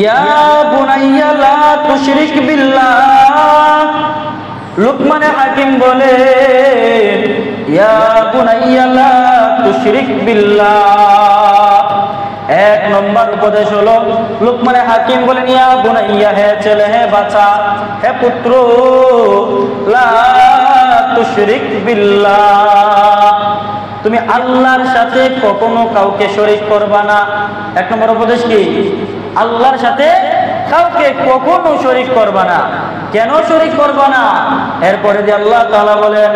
ইয়া বুনাইয়া লা তুশরিক বিল্লাহ। লুকমানে হাকিম বলে ইয়া বুনাইয়া লা তুশরিক বিল্লাহ। এক নম্বর উপদেশ হলো লুকমানে হাকিম বলেন ইয়া বুনাইয়া, হে ছেলে, হে বাচ্চা, হে পুত্র, লা তুশরিক বিল্লাহ, তুমি আল্লাহর সাথে কখনো কাউকে শরীক করবা না। এক নম্বর উপদেশ কি? আল্লাহর সাথে কাউকে কখনো শরীক করবা না। কেন শরীক করবা না? এরপরে যে আল্লাহ তাআলা বলেন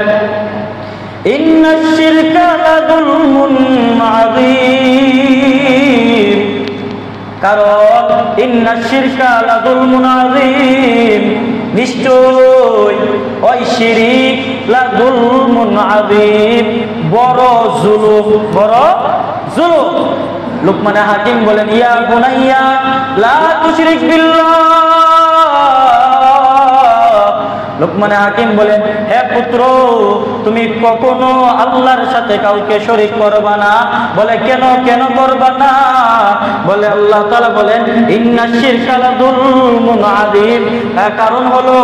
ইন্নাশ শিরকা লাযুলমুন আযীম, কারণ ইন্নাশ শিরকা লাযুলমুন আযীম, নিশ্চয় ওই শিরিক লাযুলমুন আযীম, বড় জুলুম, বড় জুলুম। লুকমানে হাকিম বলেন ইয়া বুনাইয়া লা তুশরিক বিল্লাহ। লুকমানে হাকিম বলেন হে পুত্র, তুমি কখনো আল্লাহর সাথে কাউকে শরীক করবা না। বলে কেন, কেন করবা না? বলে আল্লাহ তাআলা বলেন ইন্নাশ শিরকা লাযুলমুন আযীম, কারণ হলো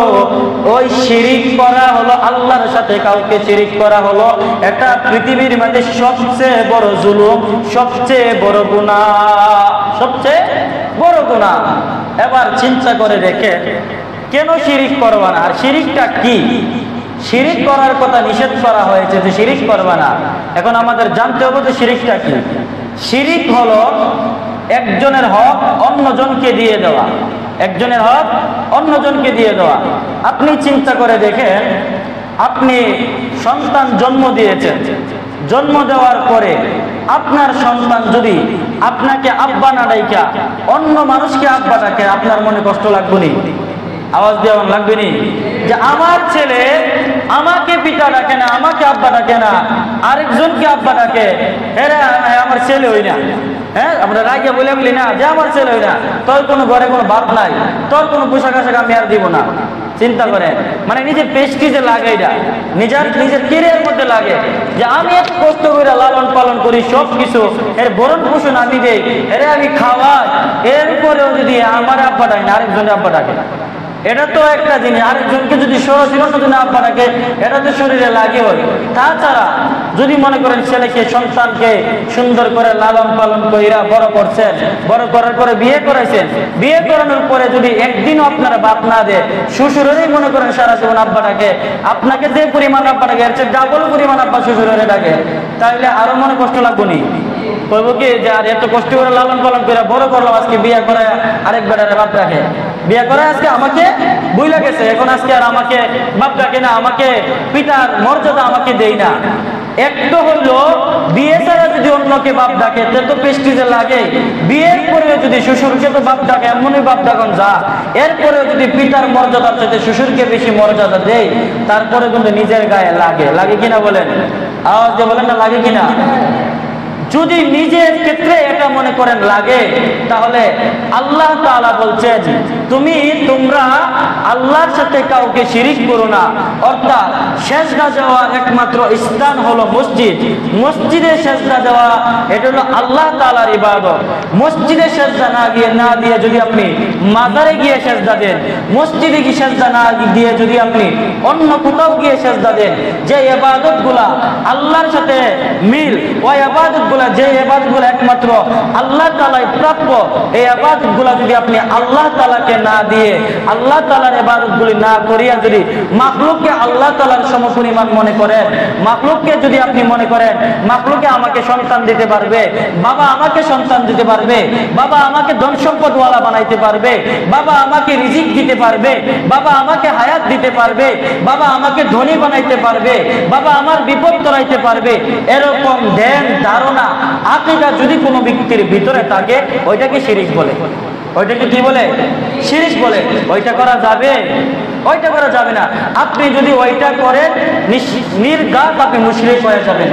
ওই শিরিক করা হলো, আল্লাহর সাথে কাউকে শিরিক করা হলো এটা পৃথিবীর মধ্যে সবচেয়ে বড় জুলুম, সবচেয়ে বড় গুনাহ, সবচেয়ে বড় গুনাহ। এবার চিন্তা করে দেখে কেন শিরিক করবা না? আর শিরিকটা কি? শিরিক করার কথা নিষেধ করা হয়েছে যে শিরিক করবা না। এখন আমাদের জানতে হবে যে শিরিকটা কি। শিরিক হলো একজনের হক অন্যজনকে দিয়ে দেওয়া, একজনের হক অন্যজনকে দিয়ে দেওয়া। আপনি চিন্তা করে দেখেন, আপনি সন্তান জন্ম দিয়েছেন, জন্ম দেওয়ার পরে আপনার সন্তান যদি আপনাকে আব্বা না ডাইকা অন্য মানুষকে আব্বা ডাকে, আপনার মনে কষ্ট লাগবে নি? আওয়াজ দেওয়া লাগবে নি? যে আমার ছেলে আমাকে পিতা ডাকে না, আমাকে আব্বা ডাকে না, আরেকজনকে আব্বা ডাকে, হ্যাঁ আমার ছেলে হই না। হ্যাঁ, আমরা রাগে বলে বলি না যে আমার ছেলে হই না, তোর কোনো ঘরে কোনো বাপ নাই, তোর কোনো পোশাক আশাক আমি আর দিব না। চিন্তা করে, মানে নিজের পেস্টিজে লাগে, এটা নিজের কেরিয়ার মধ্যে লাগে যে আমি এত কষ্ট করে লালন পালন করি, সব কিছু এর ভরণ পোষণ আমি দেই, এরে আমি খাওয়াই, এরপরেও যদি আমার আব্বা ডাকে না, আরেকজনের আব্বা ডাকে, এটা তো একটা জিনিস। আরেকজনকে যদি সরাসরি অন্যজনের আব্বা ডাকে, এটা তো শরীরে লাগে হয়। তাছাড়া যদি মনে করেন ছেলেকে, সন্তানকে সুন্দর করে লালন পালন কইরা বড় করছেন, বড় করার পরে বিয়ে করাইছেন, বিয়ে করানোর পরে যদি একদিনও আপনারা বাপ না দেয়, শ্বশুরেরই মনে করেন সারা জীবন আব্বা ডাকে, আপনাকে যে পরিমাণ আব্বা ডাকে এর চেয়ে ডাবল পরিমাণ আব্বা শ্বশুরের ডাকে, তাহলে আরো মনে কষ্ট লাগবে নি? কইব কি যে আর এত কষ্ট করে লালন পালন করে বড় করলাম, আজকে বিয়ে করে আরেক বেটারে বাপ ডাকে, বিয়ে করে আজকে আমাকে বুইলা গেছে, এখন আজকে আর আমাকে বাপ ডাকে না, আমাকে পিতার মর্যাদা আমাকে দেই না। একটা হলো বিয়ে ছাড়া যদি অন্যকে বাপ ডাকে তো প্রেস্টিজে লাগে, বিয়ের পরেও যদি শ্বশুরকে তো বাপ ডাকে, এমনই বাপ ডাকন যা, এরপরেও যদি পিতার মর্যাদার চাইতে শ্বশুরকে বেশি মর্যাদা দেয়, তারপরে কিন্তু নিজের গায়ে লাগে। লাগে কিনা বলেন? আওয়াজ দিয়ে বলেন না, লাগে কিনা? যদি নিজের ক্ষেত্রে এটা মনে করেন লাগে, তাহলে আল্লাহ তাআলা বলছেন তোমরা আল্লাহর সাথে কাউকে শিরিক করো না। অর্থাৎ সেজদা দেওয়ার একমাত্র স্থান হলো মসজিদ। মসজিদে সেজদা দেওয়া এটা হলো আল্লাহ তাআলার ইবাদত। মসজিদে সেজদা না দিয়ে যদি আপনি মাজারে গিয়ে সেজদা দেন, মসজিদে গিয়ে সেজদা না দিয়ে যদি আপনি অন্য কোথাও গিয়ে সেজদা দেন, যে ইবাদতগুলা আল্লাহর সাথে মিল, ওই ইবাদতগুলা, যে ইবাদতগুলো একমাত্র আল্লাহ তাআলাই প্রাপ্য, এই ইবাদতগুলো যদি আপনি আল্লাহ তাআলাকে না দিয়ে, আল্লাহ তাআলার ইবাদতগুলি না করিয়া যদি মাখলুককে আল্লাহ তাআলার সমপরিমাণ মনে করেন, মাখলুককে যদি আপনি মনে করেন মাখলুকে আমাকে সন্তান দিতে পারবে, বাবা আমাকে সন্তান দিতে পারবে, বাবা আমাকে ধন সম্পদওয়ালা বানাইতে পারবে, বাবা আমাকে রিজিক দিতে পারবে, বাবা আমাকে হায়াত দিতে পারবে, বাবা আমাকে ধনী বানাইতে পারবে, বাবা আমার বিপদ তরাইতে পারবে, এরকম ধ্যান ধারণা আকীদা যদি কোনো ব্যক্তির ভিতরে থাকে, ওইটাকে শিরিক বলে। ওইটাকে কি বলে? শিরিক বলে। ওইটা করা যাবে? ওইটা করা যাবে না। আপনি যদি ওইটা করেন, নির্ঘাত আপনি মুশরিক হয়ে যাবেন।